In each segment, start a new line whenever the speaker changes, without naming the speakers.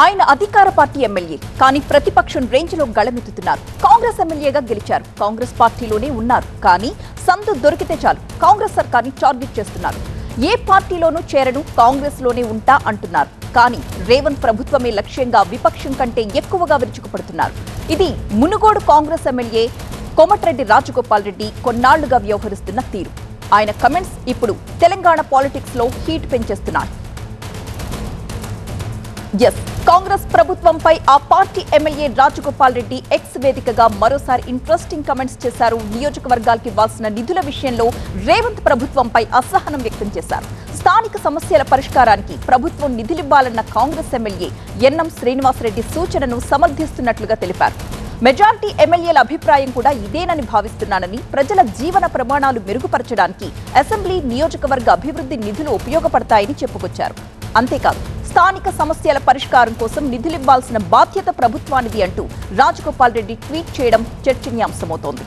ఆయన అధికార party MLA కానీ ప్రతిపక్షం రేంజ్లో గళమెత్తుతున్నారు. కాంగ్రెస్ ఎమ్మెల్యేగా గెలిచారు. కాంగ్రెస్ పార్టీలోనే ఉన్నారు. కానీ సందు దొరికితే చాలు కాంగ్రెస్ సర్కార్ని టార్గెట్ చేస్తున్నారు. ఏ పార్టీలోనూ చేరను, కాంగ్రెస్ లోనే ఉంటా అంటున్నారు. కానీ రేవంత్ ప్రభుత్వమే లక్ష్యంగా విపక్షం కంటే ఎక్కువగా విరుచుకుపడుతున్నారు. ఇది మునుగోడు కాంగ్రెస్ ఎమ్మెల్యే కోమటిరెడ్డి రాజగోపాల్ రెడ్డి కొన్నాళ్లుగా వ్యవహరిస్తున్న తీరు. ఆయన కమెంట్స్ ఇప్పుడు తెలంగాణ పాలిటిక్స్ లో హీట్ పెంచేస్తున్నాయి. కాంగ్రెస్ ప్రభుత్వంపై ఆ party MLA Rajagopal Reddy X వేదికగా మరోసారి ఇంట్రెస్టింగ్ కమెంట్స్ చేశారు. నియోజకవర్గాలకు ఇవ్వాల్సిన నిధుల విషయంలో రేవంత్ ప్రభుత్వంపై అసహనం వ్యక్తం చేశారు. స్థానిక సమస్యల పరిష్కారానికి ప్రభుత్వం నిధులివ్వాలన్న కాంగ్రెస్ ఎమ్మెల్యే ఎన్ఎం శ్రీనివాసరెడ్డి సూచనను సమర్థిస్తున్నట్లుగా తెలిపారు. మెజార్టీ ఎమ్మెల్యేల అభిప్రాయం కూడా ఇదేనని భావిస్తున్నానని, ప్రజల జీవన ప్రమాణాలు మెరుగుపరచడానికి అసెంబ్లీ నియోజకవర్గ అభివృద్ధి నిధులు ఉపయోగపడతాయని చెప్పుకొచ్చారు. అంతేకాదు స్థానిక సమస్యల పరిష్కారం కోసం నిధులివ్వాల్సిన బాధ్యత ప్రభుత్వానిది అంటూ రాజగోపాల్ రెడ్డి ట్వీట్ చేయడం చర్చనీయాంశమవుతోంది.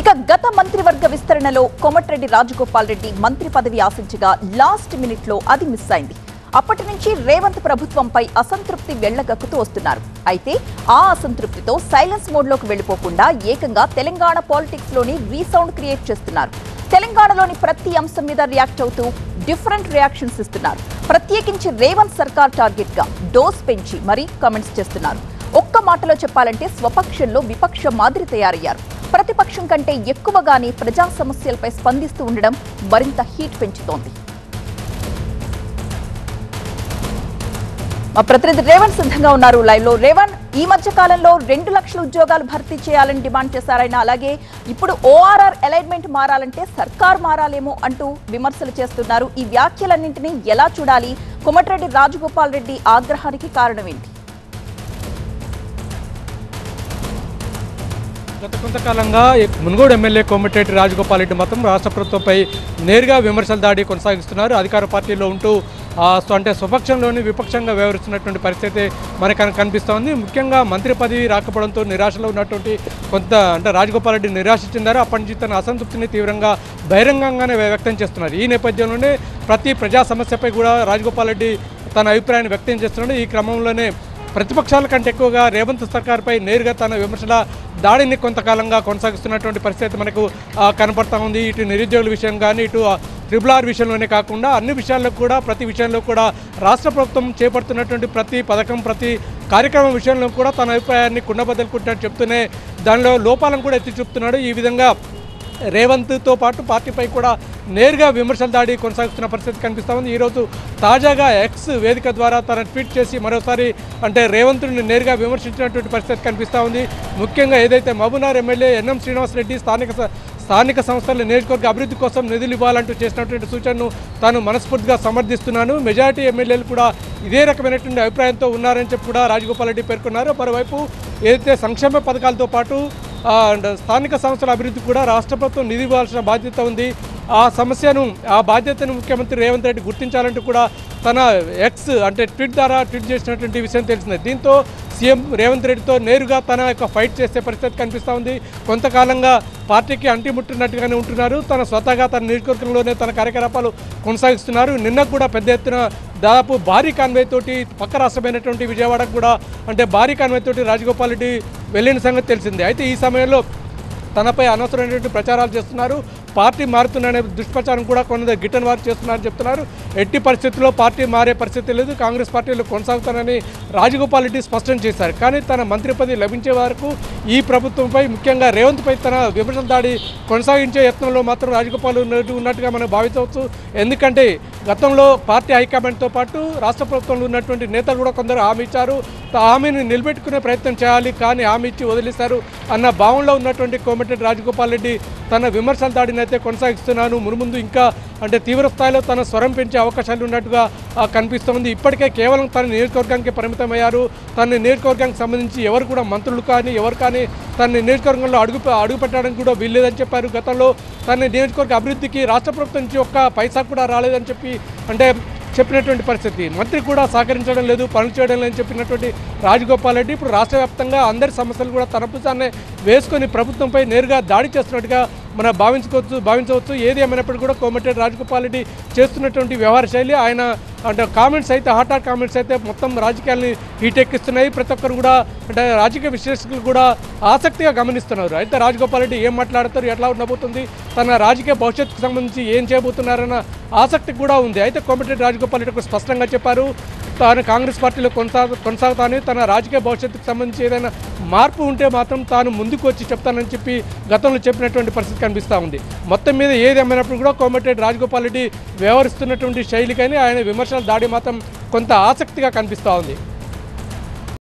ఇక గత మంత్రివర్గ విస్తరణలో కోమటిరెడ్డి రాజగోపాల్ రెడ్డి మంత్రి పదవి ఆశించగా లాస్ట్ మినిట్ లో అది మిస్ అయింది. అప్పటి నుంచి రేవంత్ ప్రభుత్వంపై అసంతృప్తి వెళ్లగక్కుతూ వస్తున్నారు. అయితే ఆ అసంతృప్తితో సైలెన్స్ మోడ్లోకి వెళ్లిపోకుండా ఏకంగా తెలంగాణ పాలిటిక్స్ లోని రీసౌండ్ క్రియేట్ చేస్తున్నారు. తెలంగాణలోని ప్రతి అంశం మీద రియాక్ట్ అవుతూ డిఫరెంట్ రియాక్షన్స్ ఇస్తున్నారు. ప్రత్యేకించి రేవంత్ సర్కార్ టార్గెట్ గా డోస్ పెంచి మరీ కామెంట్స్ చేస్తున్నారు. ఒక్క మాటలో చెప్పాలంటే స్వపక్షంలో విపక్షం మాదిరి తయారయ్యారు. ప్రతిపక్షం కంటే ఎక్కువగానే ప్రజా సమస్యలపై స్పందిస్తూ ఉండడం మరింత హీట్ పెంచుతోంది. మా ప్రతినిధి రేవంత్ సిద్ధంగా ఉన్నారు లైవ్ లో. రేవంత్, ఈ మధ్య కాలంలో 2 లక్షల ఉద్యోగాలు భర్తీ చేయాలని డిమాండ్ చేశారైనా, అలాగే ఇప్పుడు ఓఆర్ఆర్ అలైన్మెంట్ మారాలంటే సర్కార్ మారాలేమో అంటూ విమర్శలు చేస్తున్నారు. ఈ వ్యాఖ్యలన్నింటినీ ఎలా చూడాలి? కోమటిరెడ్డి రాజగోపాల్ రెడ్డి ఆగ్రహానికి కారణం ఏంటి?
గత కొంతకాలంగా మునుగోడు ఎమ్మెల్యే కోమటిరెడ్డి రాజగోపాల్ రెడ్డి మాత్రం రాష్ట్ర ప్రభుత్వంపై నేరుగా విమర్శల దాడి కొనసాగిస్తున్నారు. అధికార పార్టీలో ఉంటూ అంటే స్వపక్షంలోని విపక్షంగా వ్యవహరిస్తున్నటువంటి పరిస్థితి మనకు కనిపిస్తోంది. ముఖ్యంగా మంత్రి పదవి రాకపోవడంతో నిరాశలో ఉన్నటువంటి అంటే రాజగోపాల్ రెడ్డి నిరాశ చెందారు. అప్పటి నుంచి తన అసంతృప్తిని తీవ్రంగా బహిరంగంగానే వ్యక్తం చేస్తున్నారు. ఈ నేపథ్యంలోనే ప్రతి ప్రజా సమస్యపై కూడా రాజగోపాల్ రెడ్డి తన అభిప్రాయాన్ని వ్యక్తం చేస్తున్నాడు. ఈ క్రమంలోనే ప్రతిపక్షాల కంటే ఎక్కువగా రేవంత్ సర్కార్పై నేరుగా తన విమర్శల దాడిని కొంతకాలంగా కొనసాగిస్తున్నటువంటి పరిస్థితి మనకు కనపడతా ఉంది. ఇటు నిరుద్యోగుల విషయం కానీ, ఇటు RRR విషయంలోనే కాకుండా అన్ని విషయాల్లో కూడా, ప్రతి విషయంలో కూడా రాష్ట్ర ప్రభుత్వం చేపడుతున్నటువంటి ప్రతి పథకం, ప్రతి కార్యక్రమం విషయంలో కూడా తన అభిప్రాయాన్ని కుండబద్దలుకుంటున్నట్టు చెప్తూనే దానిలో లోపాలను కూడా ఎత్తి చూపుతున్నాడు. ఈ విధంగా రేవంత్తో పాటు పార్టీపై కూడా నేరుగా విమర్శల దాడి కొనసాగుతున్న పరిస్థితి కనిపిస్తూ ఉంది. ఈరోజు తాజాగా ఎక్స్ వేదిక ద్వారా తన ట్వీట్ చేసి మరోసారి అంటే రేవంత్ని నేరుగా విమర్శించినటువంటి పరిస్థితి కనిపిస్తూ ఉంది. ముఖ్యంగా ఏదైతే మహబూబ్నగర్ ఎమ్మెల్యే ఎన్ఎం శ్రీనివాసరెడ్డి స్థానిక సంస్థల నియోజకవర్గ అభివృద్ధి కోసం నిధులు ఇవ్వాలంటూ చేసినటువంటి సూచనను తాను మనస్ఫూర్తిగా సమర్థిస్తున్నాను. మెజారిటీ ఎమ్మెల్యేలు కూడా ఇదే రకమైనటువంటి అభిప్రాయంతో ఉన్నారని చెప్పి కూడా రాజగోపాల్ రెడ్డి పేర్కొన్నారు. మరోవైపు ఏదైతే సంక్షేమ పథకాలతో పాటు స్థానిక సంస్థల అభివృద్ధి కూడా రాష్ట్ర ప్రభుత్వం నిధి ఇవ్వాల్సిన బాధ్యత ఉంది. ఆ బాధ్యతను ముఖ్యమంత్రి రేవంత్ రెడ్డి గుర్తించాలంటూ కూడా తన ఎక్స్ అంటే ట్వీట్ ద్వారా ట్వీట్ చేసినటువంటి విషయం తెలిసింది. దీంతో సీఎం రేవంత్ రెడ్డితో నేరుగా తన ఫైట్ చేసే పరిస్థితి కనిపిస్తూ ఉంది. కొంతకాలంగా పార్టీకి అంటిముట్టినట్టుగానే ఉంటున్నారు. తన స్వతహాగా తన నియోజకవర్గంలోనే తన కార్యకలాపాలు కొనసాగిస్తున్నారు. నిన్న కూడా పెద్ద ఎత్తున దాదాపు భారీ కాన్వాయ్ తోటి పక్క రాష్ట్రమైనటువంటి విజయవాడకు కూడా అంటే భారీ కాన్వాయ్ తోటి రాజగోపాల్ రెడ్డి వెళ్ళిన సంగతి తెలిసిందే. అయితే ఈ సమయంలో తనపై అనవసరమైనటువంటి ప్రచారాలు చేస్తున్నారు. పార్టీ మారుతుందనే దుష్ప్రచారం కూడా కొంత గిట్టని వారు చేస్తున్నారని చెప్తున్నారు. ఎట్టి పరిస్థితుల్లో పార్టీ మారే పరిస్థితి లేదు, కాంగ్రెస్ పార్టీలో కొనసాగుతానని రాజగోపాల్ రెడ్డి స్పష్టం చేశారు. కానీ తన మంత్రి పదవి లభించే వరకు ఈ ప్రభుత్వంపై ముఖ్యంగా రేవంత్పై తన విమర్శల దాడి కొనసాగించే యత్నంలో మాత్రం రాజగోపాల్ ఉన్నట్టుగా మనం భావించవచ్చు. ఎందుకంటే గతంలో పార్టీ హైకమాండ్తో పాటు రాష్ట్ర ప్రభుత్వంలో ఉన్నటువంటి నేతలు కూడా కొందరు హామీ ఇచ్చారు. హామీని నిలబెట్టుకునే ప్రయత్నం చేయాలి, కానీ హామీ ఇచ్చి వదిలేశారు అన్న భావనలో ఉన్నటువంటి కోమటిరెడ్డి రాజగోపాల్ రెడ్డి తన విమర్శల దాడిని అయితే కొనసాగిస్తున్నాను. మునుముందు ఇంకా అంటే తీవ్ర స్థాయిలో తన స్వరం పెంచే అవకాశాలు ఉన్నట్టుగా కనిపిస్తోంది. ఇప్పటికే కేవలం తన నియోజకవర్గానికి పరిమితమయ్యారు. తన నియోజకవర్గానికి సంబంధించి ఎవరు కూడా మంత్రులు కానీ ఎవరు కానీ తన నియోజకవర్గంలో అడుగు పెట్టడానికి కూడా వీల్లేదని చెప్పారు. గతంలో తన నియోజకవర్గ అభివృద్ధికి రాష్ట్ర ప్రభుత్వం నుంచి ఒక్క పైసా కూడా రాలేదని చెప్పి అంటే చెప్పినటువంటి పరిస్థితి. మంత్రి కూడా సహకరించడం లేదు, పనులు చేయడం లేదని చెప్పినటువంటి రాజగోపాల్ రెడ్డి ఇప్పుడు రాష్ట్ర వ్యాప్తంగా అందరి సమస్యలు కూడా తన భుజాన్నే వేసుకొని ప్రభుత్వంపై నేరుగా దాడి చేస్తున్నట్టుగా మనం భావించవచ్చు. ఏది ఏమైనప్పటికీ కూడా కోమటిరెడ్డి రాజగోపాల్ రెడ్డి చేస్తున్నటువంటి వ్యవహార శైలి, ఆయన అంటే కామెంట్స్ అయితే హాట్ కామెంట్స్ అయితే మొత్తం రాజకీయాల్ని హీటెక్కిస్తున్నాయి. ప్రతి ఒక్కరు కూడా అంటే రాజకీయ విశ్లేషకులు కూడా ఆసక్తిగా గమనిస్తున్నారు. అయితే రాజగోపాల్ రెడ్డి ఏం మాట్లాడతారు, ఎట్లా ఉండబోతుంది, తన రాజకీయ భవిష్యత్తుకు సంబంధించి ఏం చేయబోతున్నారన్న ఆసక్తి కూడా ఉంది. అయితే కోమటిరెడ్డి రాజగోపాల్ రెడ్డి ఒక స్పష్టంగా చెప్పారు, తాను కాంగ్రెస్ పార్టీలో కొనసాగుతానని, తన రాజకీయ భవిష్యత్తుకు సంబంధించి ఏదైనా మార్పు ఉంటే మాత్రం తాను ముందుకు వచ్చి చెప్తానని చెప్పి గతంలో చెప్పినటువంటి పరిస్థితి కనిపిస్తూ ఉంది. మొత్తం మీద ఏది ఏమైనప్పుడు కూడా కోమటిరెడ్డి రాజగోపాల్ రెడ్డి వ్యవహరిస్తున్నటువంటి శైలికని ఆయన విమర్శల దాడి మాత్రం కొంత ఆసక్తిగా కనిపిస్తూ ఉంది.